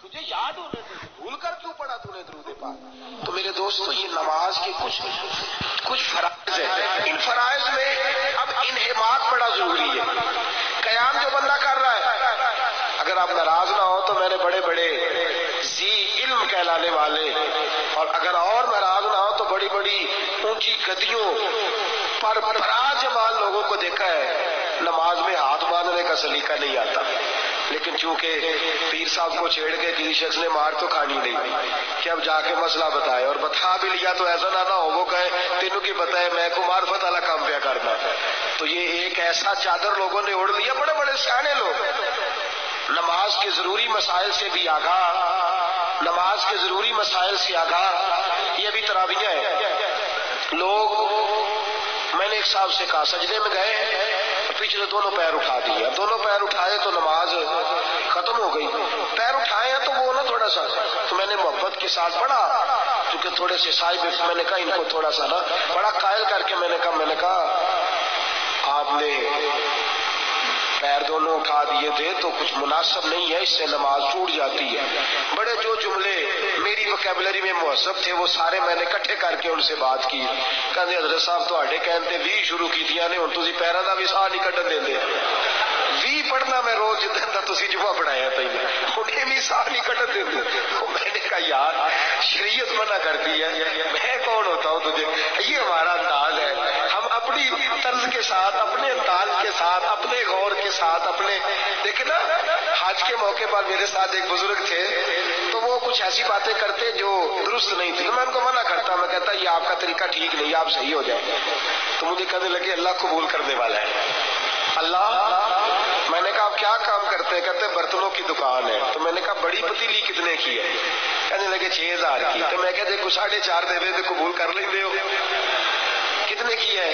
تجھے یاد ہونے دے، بھول کر کیوں پڑھا تو نے درود پاک؟ تو میرے دوستو یہ نماز کے کچھ فرائض ہیں. ان فرائض میں اب انہماک بڑا ضروری ہے. قیام جو بندہ کر رہا ہے، اگر آپ ناراض نہ ہو تو میں نے بڑے بڑے ذی علم کہلانے والے، اور اگر اور ناراض نہ ہو تو بڑی بڑی اونچی گدیوں پر براجمان لوگوں کو دیکھا ہے نماز میں ہاتھ باندھنے کا سلیقہ نہیں آتا، لیکن چونکہ پیر صاحب کو چھیڑ کے کسی شخص نے مار تو کھانی نہیں کہ اب جا کے مسئلہ بتائے، اور بتا بھی لیا تو ایسا نہ ہو وہ کہے تینوں کی بتائے میں کو معرفت والا کام پیا کرنا. تو یہ ایک ایسا چادر لوگوں نے اوڑھ لیا، بڑے بڑے سیانے لوگ نماز کے ضروری مسائل سے بھی آگاہ، نماز کے ضروری مسائل سے آگاہ. یہ بھی تراویح ہے. لوگ، میں نے ایک صاحب سے کہا سجدے میں گئے پیچھے دونوں پیر اٹھا دیے، دونوں پیر اٹھائے تو نماز ختم ہو گئی. پیر اٹھائے ہیں تو وہ نا تھوڑا سا، تو میں نے محبت کے ساتھ پڑھا کیونکہ تھوڑے سے صاحب، میں نے کہا ان کو تھوڑا سا نا بڑا قائل کر کے میں نے کہا آپ نے پیر دونوں اٹھا دیے تھے تو کچھ مناسب نہیں ہے، اس سے نماز ٹوٹ جاتی ہے. بڑے جو جملے میری وکیبلری میں مہذب تھے وہ سارے میں نے اکٹھے کر کے ان سے بات کی. کہتے حضرت صاحب تواڈے کہتے بھی شروع کیتیاں نے، ہن تسی پیراں دا بھی ساہ نہیں کڈن دیندے. بھی پڑھنا میں روز جدن دا تسی جمعہ پڑھایا تھی انہیں بھی ساہ نہیں کڈن دیندے. میں نے کہا یار شریعت منع کرتی ہے، میں کون ہوتا ہوں تجھے؟ یہ ہمارا انداز ہے، ہم اپنی طرز کے ساتھ، اپنے انداز کے ساتھ، اپنے غور کے ساتھ، اپنے دیکھیں نا. حج کے موقع پر میرے ساتھ ایک بزرگ تھے تو وہ کچھ ایسی باتیں کرتے جو درست نہیں تھی، میں ان کو منع کرتا، میں کہتا یہ آپ کا طریقہ ٹھیک نہیں، آپ صحیح ہو جائیں. تو مجھے کہنے لگے اللہ قبول کرنے والا ہے. اللہ، میں نے کہا آپ کیا کام کرتے ہیں؟ کہتے برتنوں کی دکان ہے. تو میں نے کہا بڑی پتیلی کتنے کی ہے؟ کہنے لگے 6000 کی. تو میں کہتے 4.5 دے دے تو قبول کر لیندے ہو. کتنے کی ہے؟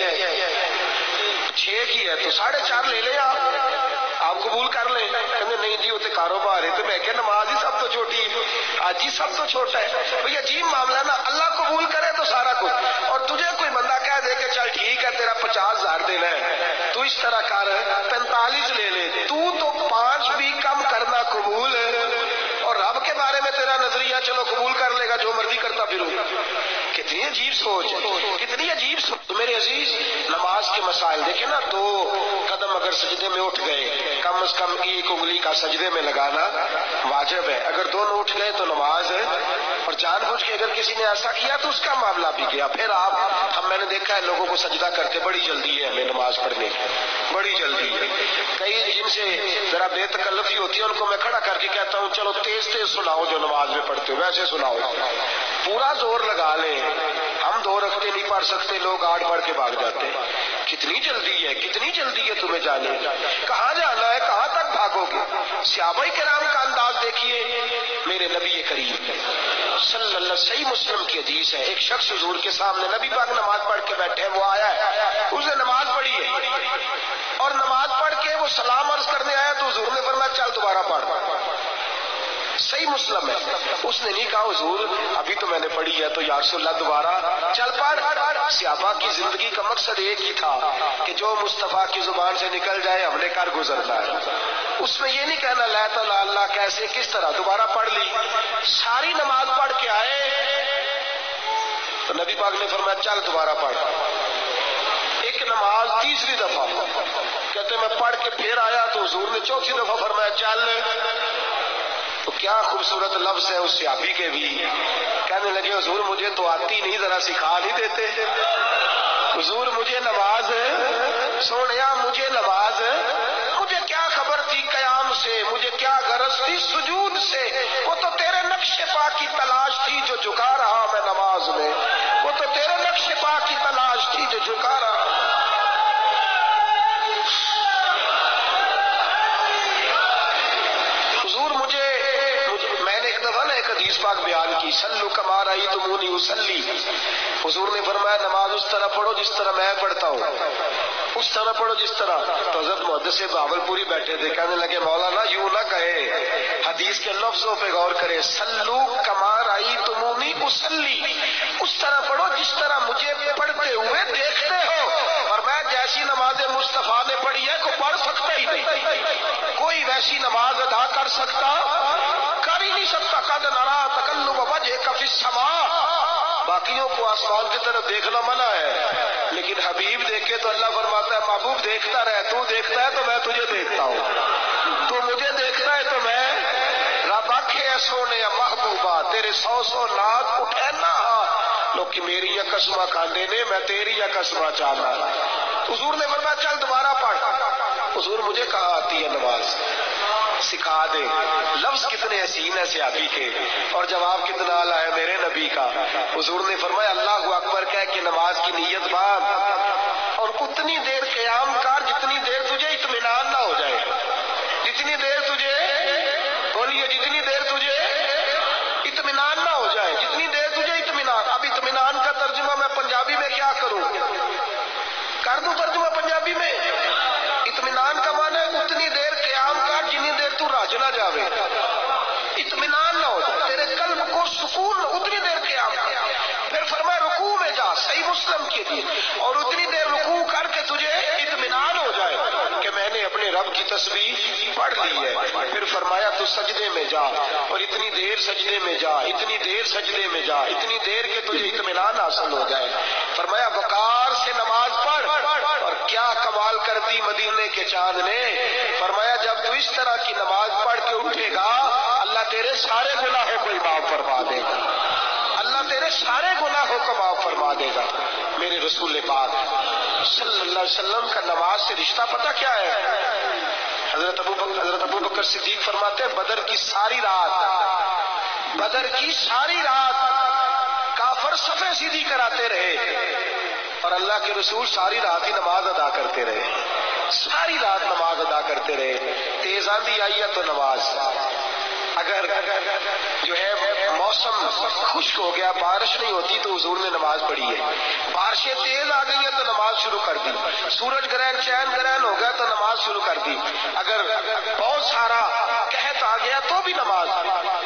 6 کی ہے تو 4.5 لے لیں آپ قبول کر لیں. کہتے نہیں جی وہ تو کاروبار ہے. تو میں کہ نماز ہی سب تو چھوٹی ہے، آج ہی سب تو چھوٹا ہے. بھئی عجیب معاملہ نا، اللہ قبول کرے تو سارا کچھ، اور تجھے کوئی بندہ کہہ دے کہ چل ٹھیک ہے تیرا 50,000 دینا ہے تو اس طرح کر 45 لے لے، تو 5 بھی کم کرنا قبول، اور رب کے بارے میں تیرا نظریہ چلو قبول کر لے گا جو مرضی کرتا پھروں. کتنی عجیب سوچ، کتنی عجیب سوچ. تو میرے عزیز نماز کے مسائل دیکھیں نا، 2 قدم اگر سجدے میں اٹھ گئے کم از کم 1 انگلی کا سجدے میں لگانا واجب ہے. اگر دونوں اٹھ گئے تو نماز ہے، اور جان بوجھ کے اگر کسی نے ایسا کیا تو اس کا معاملہ بھی گیا. پھر میں نے دیکھا ہے لوگوں کو سجدہ کرتے بڑی جلدی ہے، ہمیں نماز پڑھنے بڑی جلدی ہے. کئی جن سے ذرا بے تکلفی ہوتی ہے ان کو میں کھڑا کر کے کہتا ہوں چلو تیز تیز سناؤ جو نماز میں پڑھتے ہو ویسے سناؤ، پورا زور لگا لیں. ہم 2 رکعتیں نہیں پڑھ سکتے، لوگ 8 پڑھ کے بھاگ جاتے ہیں. کتنی جلدی ہے، کتنی جلدی ہے تمہیں جانے. کہاں جانا ہے، کہاں تک بھاگو گے؟ صحابہ کرام کا انداز دیکھیے. میرے نبی کریم صلی اللہ علیہ وسلم، صحیح مسلم کی حدیث ہے، ایک شخص حضور کے سامنے نبی پاک نماز پڑھ کے بیٹھے ہیں، وہ آیا ہے، اس نے نماز پڑھی ہے، اور نماز پڑھ کے وہ سلام عرض کرنے آیا تو حضور نے فرمایا چل دوبارہ پڑھ. صحیح مسلم ہے. اس نے نہیں کہا حضور ابھی تو میں نے پڑھی ہے تو یا رسول اللہ دوبارہ چل پڑھ. صحابہ کی زندگی کا مقصد ایک ہی تھا کہ جو مصطفیٰ کی زبان سے نکل جائے ہم نے کر گزرنا ہے. اس میں یہ نہیں کہنا لا تو اللہ کیسے کس طرح، دوبارہ پڑھ لی. ساری نماز پڑھ کے آئے تو نبی پاک نے فرمایا چل دوبارہ پڑھ. ایک نماز تیسری دفعہ کہتے میں پڑھ کے پھر آیا تو حضور نے چوتھی دفعہ فرمایا چل. تو کیا خوبصورت لفظ ہے اس صحابی کے بھی. کہنے لگے حضور مجھے تو آتی نہیں، ذرا سکھا نہیں دیتے. حضور مجھے نماز، سونیا مجھے نماز، مجھے کیا خبر تھی قیام سے، مجھے کیا غرض تھی سجود سے. وہ تو تیرے نقش پا کی تلاش تھی جو جھکا رہا میں نماز میں، وہ تو تیرے نقش پا کی تلاش تھی جو جھکا رہا. حضور میں نے ایک دفعہ نا ایک حدیث پاک بیان کی، سلو کما رأیتمونی اصلی. حضور نے فرمایا نماز اس طرح پڑھو جس طرح میں پڑھتا ہوں، اس طرح پڑھو جس طرح. تو حضرت محدث بہاولپوری بیٹھے تھے، کہنے لگے مولانا یوں نہ کہے، حدیث کے لفظوں پہ غور کرے. سلو کما رأیتمونی اصلی، اس طرح پڑھو جس طرح مجھے پڑھتے ہوئے دیکھتے ہو. اور میں جیسی نماز مصطفیٰ نے پڑھی ہے کوئی پڑھ سکتا ہی نہیں، کوئی ویسی نماز ادا کر سکتا لقد نرى تقلب وجهك فی السماء، باقیوں کو آسمان کی طرف دیکھنا منع ہے، لیکن حبیب دیکھے تو اللہ فرماتا ہے محبوب دیکھتا رہے، تو دیکھتا ہے تو میں تجھے دیکھتا ہوں، تو مجھے دیکھتا ہے تو میں رب آکھے سونے محبوبہ تیرے 100 لاکھ اٹھے نہ لوگ کہ میری یا قسمہ کھاندے نے میں تیری یا قسمہ چاہنا۔ حضور نے فرمایا چل دوبارہ پڑھ، حضور مجھے کہاں آتی ہے نماز، سکھا دے۔ لفظ کتنے حسین ہے صحابی کے اور جواب کتنا اعلیٰ ہے میرے نبی کا۔ حضور نے فرمایا اللہ اکبر کہہ کے نماز کی نیت باندھ اور اتنی دیر قیام کر جتنی دیر تجھے اطمینان نہ ہو جائے، جتنی دیر تجھے بولیے جتنی دیر تجھے اطمینان نہ ہو جائے، جتنی دیر تجھے اطمینان۔ اب اطمینان کا ترجمہ میں پنجابی میں کیا کروں، کر دوں ترجمہ پنجابی میں؟ اطمینان کا معنی ہے اتنی دیر قیام کر جتنی دیر تو راج نہ جاوے، اطمینان نہ ہو جائے، تیرے قلب کو سکون، اتنی دیر قیام کر۔ پھر فرمایا رکوع میں جا، صحیح مسلم کے لیے، اور اتنی دیر رکوع کر کے تجھے اطمینان ہو جائے کہ میں نے اپنے رب کی تسبیح پڑھ لی ہے۔ پھر فرمایا تو سجدے میں جا اور اتنی دیر سجدے میں جا، اتنی دیر سجدے میں جا، اتنی دیر کے تجھے اطمینان حاصل ہو جائے۔ فرمایا وقار سے نماز پڑھ، اور کیا کمال کر دی مدینے کے چاند نے۔ فرمایا جب تو اس طرح کی نماز پڑھ کے اٹھے گا اللہ تیرے سارے گناہوں کو معاف فرما دے گا، اللہ تیرے سارے گناہوں کو معاف فرما دے گا۔ میرے رسول پاک صلی اللہ علیہ وسلم کا نماز سے رشتہ پتہ کیا ہے؟ حضرت ابو بکر صدیق فرماتے ہیں بدر کی ساری رات کافر صفیں سیدھی کراتے رہے اور اللہ کے رسول ساری رات ہی نماز ادا کرتے رہے، ساری رات نماز ادا کرتے رہے۔ تیز آندھی آئی ہے تو نماز، اگر جو ہے موسم خشک ہو گیا بارش نہیں ہوتی تو حضور نے نماز پڑھی ہے، بارشیں تیز آ گئی ہیں تو نماز شروع کر دی، سورج گرہن چین گرہن ہو گیا تو نماز شروع کر دی، اگر بہت سارا قحط آ گیا تو بھی نماز۔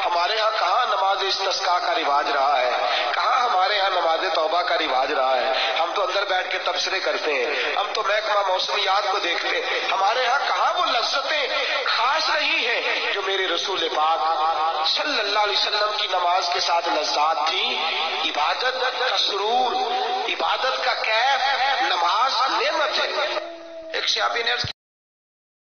ہمارے ہاں کہاں نماز استسقاء کا رواج رہا ہے، کہاں ہمارے ہاں نماز توبہ کا رواج رہا ہے، ہم تو اندر بیٹھ کے تبصرے کرتے ہیں، ہم تو محکمہ موسمیات کو دیکھتے ہیں، ہمارے ہاں کہاں وہ لذتیں خاص رہی ہیں جو میرے رسول پاک صلی اللہ علیہ وسلم کی نماز کے ساتھ لذات تھی۔ عبادت کا سرور، عبادت کا کیف، نماز نعمت ہے۔ ایک صحابی نے عرض